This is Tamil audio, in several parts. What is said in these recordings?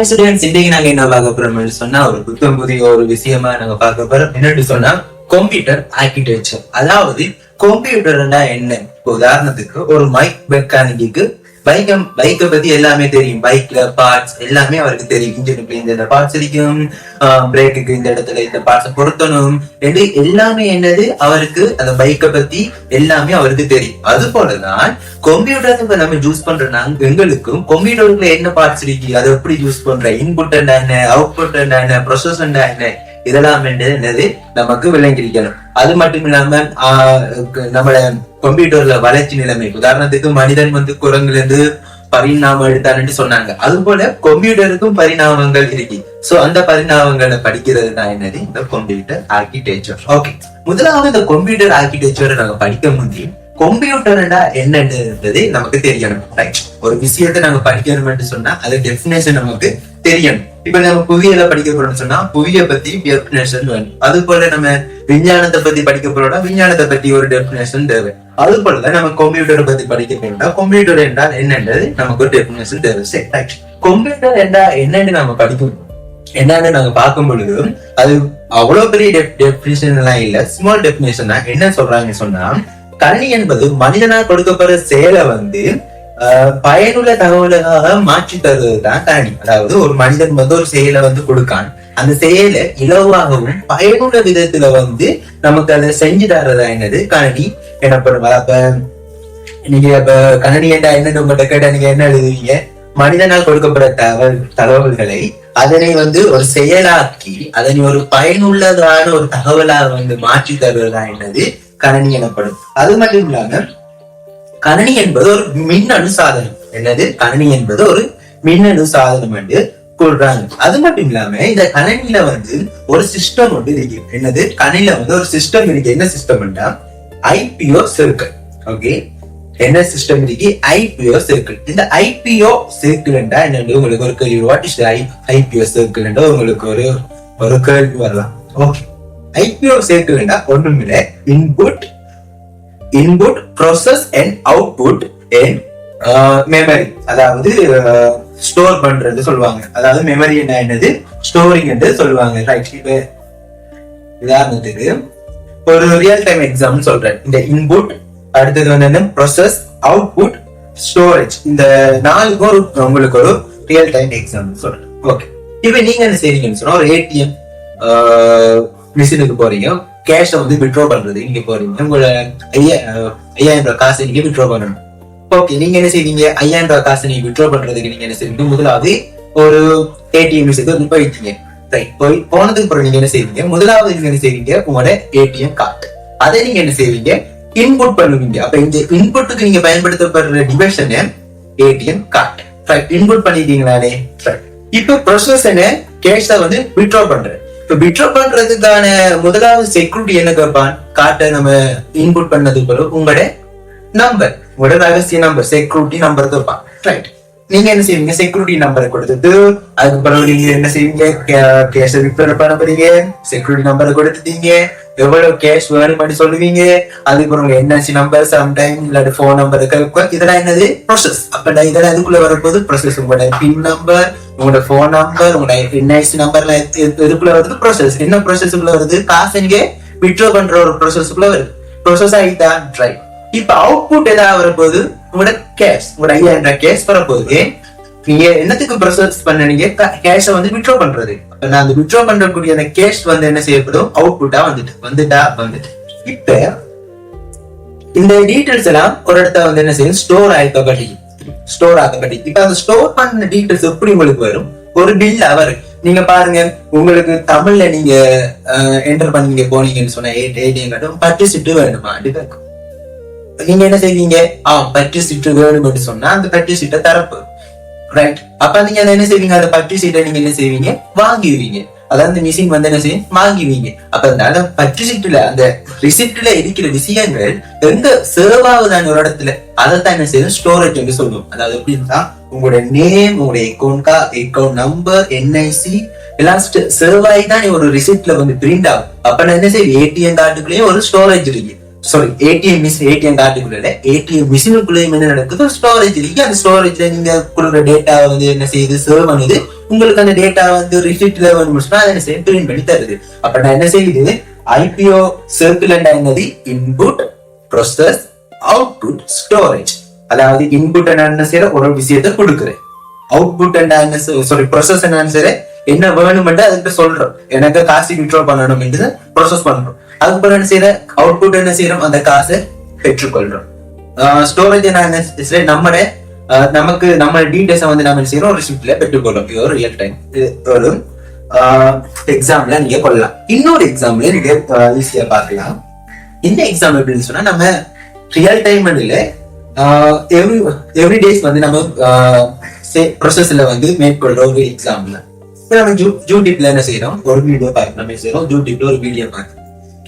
ஸ்டூடெண்ட்ஸ், இன்றைக்கு நாங்க என்ன பார்க்க போறோம்னு சொன்னா ஒரு புத்தம் புதிய ஒரு விஷயமா நாங்க பார்க்க போறோம். என்னன்னு சொன்னா கம்ப்யூட்டர் ஆர்கிடெக்சர். அதாவது கம்ப்யூட்டர்னா என்ன? உதாரணத்துக்கு ஒரு மைக் மெக்கானிக்கு பைக்கை பத்தி எல்லாமே தெரியும். பைக்ல பார்ட்ஸ் எல்லாமே அவருக்கு தெரியும். இன்ஜினுக்கு இந்த பார்ட்ஸ் இருக்கும், பிரேக்குக்கு இந்த இடத்துல இந்த பார்ட்ஸ் பொருத்தணும், எல்லாமே என்னது அவருக்கு அந்த பைக்கை பத்தி எல்லாமே அவருக்கு தெரியும். அது போலதான் கம்ப்யூட்டர் நம்ம யூஸ் பண்றோம்னா எங்களுக்கும் கம்ப்யூட்டருக்குள்ள என்ன பார்ட்ஸ் இருக்கு, அதை எப்படி யூஸ் பண்ற, இன்புட் என்ன, அவுட்புட் என்ன, ப்ரொசஸ் என்ன, இதெல்லாம் என்னது நமக்கு விளங்கிருக்கணும். அது மட்டும் இல்லாம நம்மள கம்ப்யூட்டர்ல வளர்ச்சி நிலைமை, உதாரணத்துக்கு மனிதன் குரங்குல இருந்து பரிணாமம் எடுத்தான்னு சொன்னாங்க. அது போல கம்ப்யூட்டருக்கும் பரிணாமங்கள் இருக்கு. சோ அந்த பரிணாமங்களை படிக்கிறது தான் என்னது இந்த கம்ப்யூட்டர் ஆர்கிடெக்சர். ஓகே, முதலாவது இந்த கம்ப்யூட்டர் ஆர்கிடெக்சரை நாங்க படிக்க முடியும். கம்ப்யூட்டர்னா என்னன்றது நமக்கு தெரியணும். ஒரு விஷயத்தை நம்ம படிக்கணும்னு சொன்னா அது டெபினேஷன் நமக்கு தெரியணும். இப்ப நம்ம புவியியலை படிக்க போறோம்னு சொன்னா புவிய பத்தி டெபினேஷன் வேணும். அது போல நம்ம விஞ்ஞானத்தை பத்தி படிக்க போறோம்னா விஞ்ஞானத்தை பத்தி ஒரு டெபினேஷன் தேவை. அது போலதான் நம்ம கம்ப்யூட்டரை பத்தி படிக்க போறோம்னா கம்ப்யூட்டர் என்றால் என்னன்றது நமக்கு ஒரு டெபினேஷன் தேவை. கம்ப்யூட்டர் என்றால் என்னன்னு நம்ம படிக்கணும். என்னன்னு நாங்க பார்க்கும் பொழுது அது அவ்வளவு பெரிய டெபினேஷன் எல்லாம் இல்ல, ஸ்மால் டெபினேஷன் தான். என்ன சொல்றாங்க சொன்னா, கணினி என்பது மனிதனால் கொடுக்கப்படுற செயலை பயனுள்ள தகவலாக மாற்றி தருவதுதான் கணினி. அதாவது ஒரு மனிதன் ஒரு செயலை கொடுக்கான், அந்த செயலை இலவாகவும் பயனுள்ள விதத்துல நமக்கு அதை செஞ்சு தர்றதா என்னது கணினி எனப்படும். அப்ப நீங்க இப்ப கணினி என்றா என்னன்னு உங்கள்கிட்ட கேட்டா நீங்க என்ன எழுதுவீங்க? மனிதனால் கொடுக்கப்பட தகவல்களை அதனை ஒரு செயலாக்கி அதனை ஒரு பயனுள்ளதான ஒரு தகவலாக மாற்றி தருவதா என்னது கணினி எனப்படும். அது மட்டும் இல்லாம கணினி என்பது ஒரு மின்னணு சாதனம். என்னது? கணினி என்பது ஒரு மின்னணு சாதனம் என்று கூறுறாங்க. அது மட்டும் இல்லாம இந்த கணினியில ஒரு சிஸ்டம் இருக்கு. என்னது? கணினியில ஒரு சிஸ்டம் இருக்கு. என்ன சிஸ்டம்னா ஐபிஓ சர்க்கிள். ஓகே, என்ன சிஸ்டம் இருக்கு? IPO circle. இந்த ஐபிஓ சர்க்கிள் என்றா என்னன்னு உங்களுக்கு ஒரு கேள்வி. வாட் இஸ் ஐபிஓ சர்க்கிள் என்ற உங்களுக்கு ஒரு கேள்வி வரலாம். ஓகே, ஐபிஓ சர்க்கிள் என்றா ஒண்ணுமில்ல, input process and output and memory. அதாவது ஸ்டோர் பண்றது சொல்லுவாங்க. அதாவது மெமரி என்னது, ஸ்டோரிங் என்று சொல்லுவாங்க. ரைட். இப்ப உதாரணத்துக்கு ஒரு ரியல் டைம் எக்ஸாம்பிள் சொல்றேன். இந்த இன்புட், அடுத்தது என்ன, ப்ராசஸ், அவுட்புட், ஸ்டோரேஜ், இந்த நாலுக்கும் உங்களுக்கு ஒரு ரியல் டைம் எக்ஸாம்பிள் சொல்றேன். ஓகே, இப்ப நீங்க என்ன செய்றீங்கன்னு சொன்னா ஒரு ஏடிஎம் மிஷினுக்கு போறீங்க, கேஷ வித்ட்ரா பண்றது நீங்க போறீங்க. உங்களோட 5000 ரூபாய் காசை நீங்க வித்ட்ரா பண்ணணும். ஓகே, நீங்க என்ன செய்வீங்க? 5000 ரூபாய் காசை நீங்க வித்ட்ரா பண்றதுக்கு நீங்க என்ன செய்வீங்க? முதலாவது ஒரு ஏடிஎம் மிஷினுக்கு போயிட்டீங்க. போனதுக்கு அப்புறம் நீங்க என்ன செய்வீங்க? முதலாவது நீங்க என்ன செய்வீங்க? உங்களோட ஏடிஎம் கார்டு, அதை நீங்க என்ன செய்வீங்க? இன்புட் பண்ணுவீங்க. அப்ப இந்த இன்புட்டுக்கு நீங்க பயன்படுத்தப்படுற டிவைஸ் ஏடிஎம் கார்டு. இன்புட் பண்ணிட்டீங்களானே. இப்ப ப்ராசஸ் என்ன, கேஷ வித்ட்ரா பண்றேன். இப்ப வித்ட்ரா பண்றதுக்கான முதலாவது செக்யூரிட்டி என்ன கேட்பான்? கார்டை நம்ம இன்புட் பண்ணதுக்கு பிறகு உங்களோட நம்பர், உங்களோட ரகசிய நம்பர், செக்யூரிட்டி நம்பர் கேட்பான். ரைட். நீங்க என்ன செய்வீங்க? செக்யூரிட்டி நம்பரை கொடுத்துட்டு அதுக்கு பிறகு நீங்க என்ன செய்வீங்க? கேஷ வித்ட்ரா பண்ண போறீங்க, செக்யூரிட்டி நம்பரை கொடுத்துட்டீங்க, எவ்வளவு கேஷ் வேணும் சொல்லுவீங்க, அதுக்கப்புறம் என்எல்சி நம்பர், சம்டைம் இல்லாட்டி போன் நம்பர், இதெல்லாம் என்னது ப்ராசஸ். அப்ப இதெல்லாம் இதுக்குள்ள வரப்போது ப்ராசஸ். உங்களோட பின் நம்பர், உங்களோட போன் நம்பர், உங்களோட என்ஐசி நம்பர்ல இதுக்குள்ள வருது ப்ராசஸ். என்ன ப்ராசஸ்க்குள்ள வருது? காசு இங்க வித்ட்ரா பண்ற ஒரு ப்ராசஸ்க்குள்ள வருது. ப்ராசஸ் ஆகிட்டா. ரைட். இப்ப அவுட்புட் ஏதாவது வரப்போகுது? உங்களோட கேஷ், உங்களோட 5000 ரூபாய் கேஷ் வரப்போகுது. நீங்க என்னத்துக்கு ப்ராசஸ் பண்ணீங்க? கேஷ வித்ட்ரா பண்றது. நான் அந்த வித்ட்ரா பண்றக்கூடிய அந்த கேஷ் என்ன செய்யப்படும்? அவுட்புட்டா வந்துட்டு. இப்ப இந்த டீடைல்ஸ் எல்லாம் ஒரு இடத்த என்ன செய்யும்? ஸ்டோர் ஆக்கப்பட்டு. இப்ப அந்த ஸ்டோர் பண்ண டீடைல்ஸ் எப்படி உங்களுக்கு வரும்? ஒரு பில் அவர் நீங்க பாருங்க, உங்களுக்கு தமிழ்ல நீங்க என்டர் பண்ணீங்க போனீங்கன்னு சொன்ன ஏடிஎம் கார்டு பட்டு சிட்டு வேணுமா? நீங்க என்ன செய்வீங்க? பட்டு சிட்டு வேணும்னு சொன்னா அந்த பட்டு சீட்டை தரப்பு. ரைட். அப்ப நீங்க என்ன செய்வீங்க? அந்த பட்டு சீட்டை நீங்க என்ன செய்வீங்க? வாங்கிடுவீங்க. அதாவது மிஷின் என்ன செய்யும்? வாங்குவீங்க. அப்ப அந்த பட்டு சீட்டுல அந்த ரிசிப்ட்ல இருக்கிற விஷயங்கள் எங்க சேவ் ஆகுதான ஒரு இடத்துல அதைத்தான் என்ன செய்யும்? ஸ்டோரேஜ் என்று சொல்லுவோம். அதாவது எப்படின்னா உங்களோட நேம், உங்களுடைய அக்கௌண்ட் நம்பர், என்ஐசி எல்லாம் சேவ் ஆகி தான் ஒரு ரிசிப்ட்ல பிரிண்ட் ஆகும். அப்ப நான் என்ன செய்யும்? ஏடிஎம் கார்டுக்குள்ளேயும் ஒரு ஸ்டோரேஜ் இருக்கு. சாரி, ஏடிஎம் கார்டுக்குள்ள ஏடிஎம் மிஷினுக்குள்ளேயும் என்ன நடக்குது? ஸ்டோரேஜ் இருக்கு. அந்த ஸ்டோரேஜ்ல நீங்க கொடுக்குற டேட்டா என்ன செய்யுது? சேவ் பண்ணுது. உங்களுக்கு அந்த டேட்டா வந்து ரிசீப்ட்ல வேணும்னா அதை என்ன செய்ய பிரிண்ட் பண்ணி தருது. அப்ப நான் என்ன செய்யுது ஐபிஓ சர்க்கிள் என்னது இன்புட் ப்ராசஸ் அவுட்புட் ஸ்டோரேஜ். அதாவது இன்புட் என்ன செய்யற ஒரு விஷயத்தை கொடுக்குறேன், அவுட்புட் என்ன சாரி ப்ராசஸ் என்ன செய்யற என்ன வேணும்னு அதுக்கு சொல்றோம், எனக்கு காசு விட்ரா பண்ணணும் என்று ப்ராசஸ் பண்றோம். அதுக்கப்புறம் என்ன செய்யற அவுட்புட் என்ன செய்யறோம் அந்த காசை பெற்றுக்கொள்றோம். ஸ்டோரேஜ் என்ன நம்மட நமக்கு நம்ம டீடைல்ஸ் வந்து நம்ம செய்யறோம் ரிசிப்ட்ல பெற்றுக்கொள்றோம். இது ஒரு ரியல் டைம் ஒரு எக்ஸாம்பிள நீங்க கொள்ளலாம். இன்னொரு எக்ஸாம்பிள் நீங்க ஈஸியா பார்க்கலாம். இந்த எக்ஸாம்பிள் எப்படின்னு சொன்னா நம்ம ரியல் டைம் இல்ல எவ்ரி டேஸ் வந்து நம்ம ப்ராசஸ்ல வந்து மேற்கொள்ற ஒரு எக்ஸாம்பிள். இப்ப நம்ம யூடியூப்ல என்ன செய்யறோம் ஒரு வீடியோ பார்க்க நம்ம செய்யறோம், யூடியூப்ல ஒரு வீடியோ பார்க்க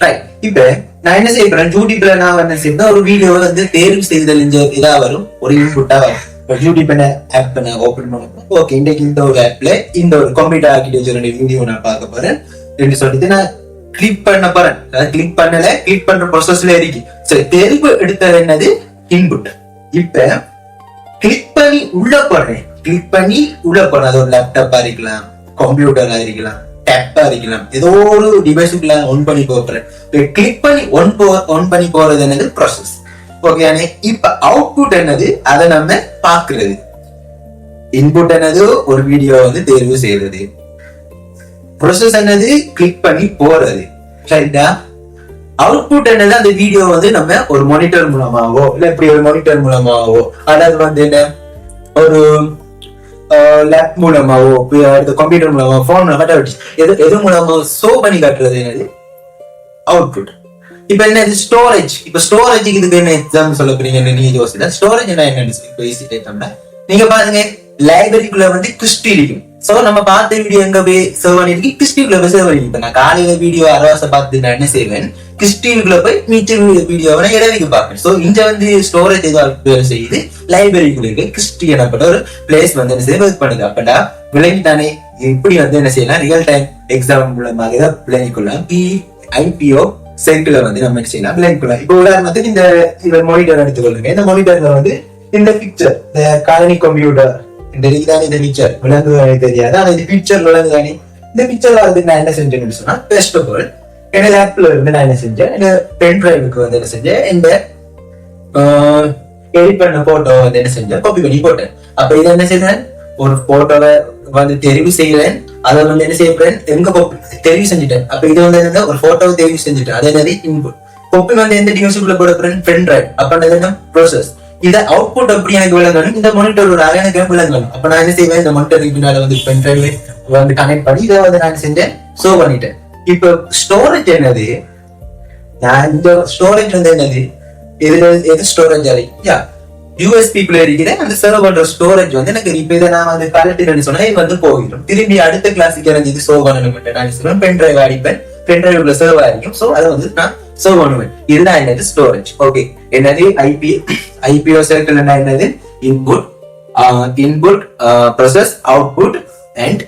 ரைட். இப்ப நான் என்ன செய்யறேன் யூடியூப்ல நான் என்ன செய்யறேன் ஒரு வீடியோ வந்து தேர்வு செய்தல் இதா வரும், ஒரு இன்புட்டா வரும். யூடியூப் ஆப் நான் ஓபன் பண்ண ஓகே இன்றைக்கு இந்த ஒரு ஆப்ல இந்த ஒரு கம்ப்யூட்டர் ஆர்கிடெக்சர் வீடியோ நான் பார்க்க போறேன் என்று சொல்லிட்டு நான் கிளிக் பண்ண போறேன். கிளிக் பண்ணல, கிளிக் பண்ற ப்ராசஸ்ல இருக்கு. சரி, தேர்வு எடுத்தது என்னது இன்புட். இப்ப கிளிக் பண்ணி உள்ள போறேன், கிளிக் பண்ணி உள்ள போறேன். அது ஒரு லேப்டாப்பா இருக்கலாம், கம்ப்யூட்டரா இருக்கலாம், டேப்பா இருக்கலாம், ஏதோ ஒரு டிவைஸுக்குள்ள ஒன் பண்ணி போறேன். கிளிக் பண்ணி ஒன் பண்ணி போறது என்னது ப்ராசஸ். ஓகே, இப்ப அவுட்புட் என்னது அதை நம்ம பாக்குறது. இன்புட் என்னது ஒரு வீடியோ வந்து தேர்வு செய்யறது, ப்ராசஸ் என்னது கிளிக் பண்ணி போறது. ரைட்டா? அவுட்புட் என்னது அந்த வீடியோ வந்து நம்ம ஒரு மானிட்டர் மூலமாவோ இல்ல இப்படி ஒரு மானிட்டர் மூலமாவோ அதாவது வந்து என்ன ஒரு லேப் மூலமாவோ கம்ப்யூட்டர் மூலமாவோ போன் மூலமா எது மூலமாவோ ஷோ பண்ணி காட்டுறது என்னது அவுட்புட். இப்ப என்ன ஸ்டோரேஜ். இப்ப ஸ்டோரேஜுக்கு இதுக்கு என்ன எக்ஸாம்பிள் சொல்ல போறீங்கன்னு நீங்க யோசிச்சா ஸ்டோரேஜ் என்ன நீங்க பாருங்க லைப்ரரிக்குள்ள வந்து கிறிஸ்டி இருக்கும். சோ நம்ம பார்த்த வீடியோ எங்க போய் சர்வ் பண்ணிருக்கு கிறிஸ்டிக்குள்ள போய் சர்வ் பண்ணிருக்கு. நான் காலையில வீடியோ அரவாச பார்த்து நான் என்ன செய்வேன் கிறிஸ்டிக்குள்ள போய் மிச்ச வீடியோவை இடவைக்கு பார்ப்பேன். சோ இங்க வந்து ஸ்டோரேஜ் வேலை செய்யுது லைப்ரரிக்குள்ள இருக்கு கிறிஸ்டி எனப்பட்ட ஒரு பிளேஸ் வந்து என்ன செய்ய பண்ணுது. அப்படா விளங்கிட்டானே இப்படி வந்து என்ன செய்யலாம் ரியல் டைம் எக்ஸாம் மூலமாக தான் விளங்கிக்கொள்ளலாம். ஐபிஓ சைக்கிள வந்து நம்ம என்ன செய்யலாம் விளங்கிக்கொள்ளலாம். இப்போ உதாரணத்துக்கு இந்த மானிட்டர் எடுத்துக்கொள்ளுங்க. இந்த மானிட்டர்ல வந்து இந்த பிக்சர் இந்த காலனி கம்ப்யூட்டர் இந்த பிக்சர் விளங்குதானே தெரியாது, ஆனா இந்த பிக்சர் விளங்குதானே. இந்த பிக்சர்ல வந்து நான் என்ன செஞ்சேன்னு சொன்னா ஃபர்ஸ்ட் ஆஃப் ஆல் என்னோட ஆப்ல இருந்து நான் என்ன செஞ்சேன் பென் டிரைவுக்கு வந்து என்ன செஞ்சேன் இந்த எடிட் பண்ண போட்டோ வந்து என்ன செஞ்சேன் காப்பி பண்ணி போட்டேன். அப்ப இதை என்ன செய்தேன் ஒரு போட்டோவை வந்து தெரிவு செய்யறேன், அதை வந்து என்ன செய்யறேன் எங்க தெரிவு செஞ்சுட்டேன். அப்ப இது வந்து என்ன ஒரு போட்டோவை தெரிவு செஞ்சுட்டேன், அதே மாதிரி இன்புட். காப்பி வந்து எந்த டிவைஸுக்குள்ள போட போறேன் பென் டிரைவ். அப்ப என்ன ப்ராசஸ் இத அவுட்புட் அப்படி எனக்கு விளங்கணும், இந்த மானிட்டரோட எனக்கு விளங்கணும். அப்ப நான் என்ன செய்வேன் இந்த மானிட்டருக்கு பின்னால வந்து பென் டிரைவ் வந்து கனெக்ட் பண்ணி இதை வந்து நான் செஞ்சேன் ஷோ பண்ணிட்டேன். இப்ப ஸ்டோரேஜ் என்னது நான் இந்த ஸ்டோரேஜ் வந்து என்னது எது ஸ்டோரேஜ் யா யூஎஸ்பி குள்ள இருக்கிற அந்த சர்வ் பண்ற ஸ்டோரேஜ் வந்து எனக்கு இப்ப இதை நான் வந்து கலெக்ட் சொன்னா இது வந்து போயிடும். திரும்பி அடுத்த கிளாஸுக்கு எனக்கு இது சர்வ் பண்ணணும் நான் சொல்லுவேன் பென் டிரைவ் அடிப்பேன், பென் டிரைவ்ல சர்வ் ஆகிக்கும். சோ அதை வந்து நான் சர்வ் பண்ணுவேன். இதுதான் என்னது ஸ்டோரேஜ். ஓகே, என்னது ஐபிஓ சர்க்கிள் என்னது input process output and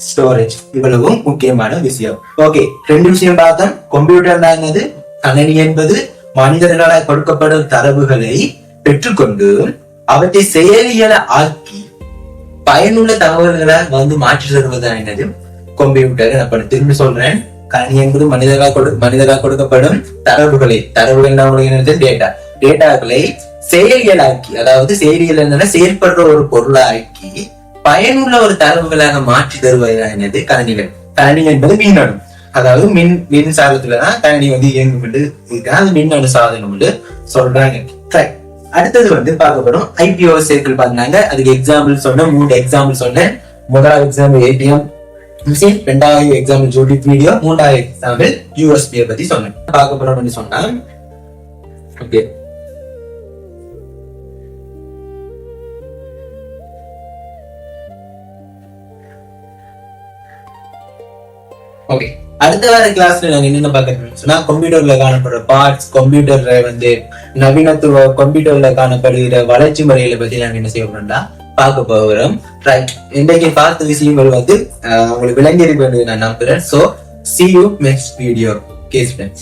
storage. இவ்வளவும் முக்கியமான விஷயம். ஓகே, ரெண்டு விஷயம் பார்த்தோம். கம்ப்யூட்டர் என்னது கணினி என்பது மனிதர்களால் கொடுக்கப்படும் தரவுகளை பெற்றுக்கொண்டு அவற்றை செயலியல ஆக்கி பயனுள்ள தகவல்களை வந்து மாற்றி தருவதுதான் என்னது கம்ப்யூட்டர் எனப்படும். திரும்பி சொல்றேன், கணினி என்பது மனிதர்களால் கொடுக்கப்படும் தரவுகள் டேட்டாக்களை செயலியலாக்கி, அதாவது செயலியல் என்னன்னா செயல்படுற ஒரு பொருளாக்கி பயனுள்ள ஒரு தரவுகளாக மாற்றி தருவதுதான் என்னது கணினிகள். கணினி என்பது மின்னணு, அதாவது மின்சாரத்துலதான் கணினி வந்து இயங்கும் இருக்கு, அது மின்னணு சாதனம் சொல்றாங்க. அடுத்தது வந்து பார்க்கப்படும் ஐபிஓ சைக்கிள் பாருங்க. அதுக்கு எக்ஸாம்பிள் சொன்ன 3 எக்ஸாம்பிள் சொன்னேன். முதலாவது எக்ஸாம்பிள் ஏடிஎம் மிஷின், ரெண்டாவது எக்ஸாம்பிள் யூடியூப் வீடியோ, மூன்றாவது எக்ஸாம்பிள் யூஎஸ்பி பத்தி சொன்னேன். பார்க்கப்படும் சொன்னா ஓகே ஓகே அடுத்த வார கிளாஸ்ல நாங்க என்னென்ன பாக்கிறோம்னு சொன்னா கம்ப்யூட்டர்ல காணப்படுற பார்ட்ஸ், கம்ப்யூட்டர்ல வந்து நவீனத்துவ கம்ப்யூட்டர்ல காணப்படுகிற வளர்ச்சி முறைகளை பத்தி நாங்க என்ன செய்ய போறோம்னா பார்க்க போகிறோம். ரைட், இன்றைக்கு பார்த்த விஷயங்கள் வந்து உங்களுக்கு விளங்கி இருக்கு நான் நம்புறேன். So see you next video. Okay, friends.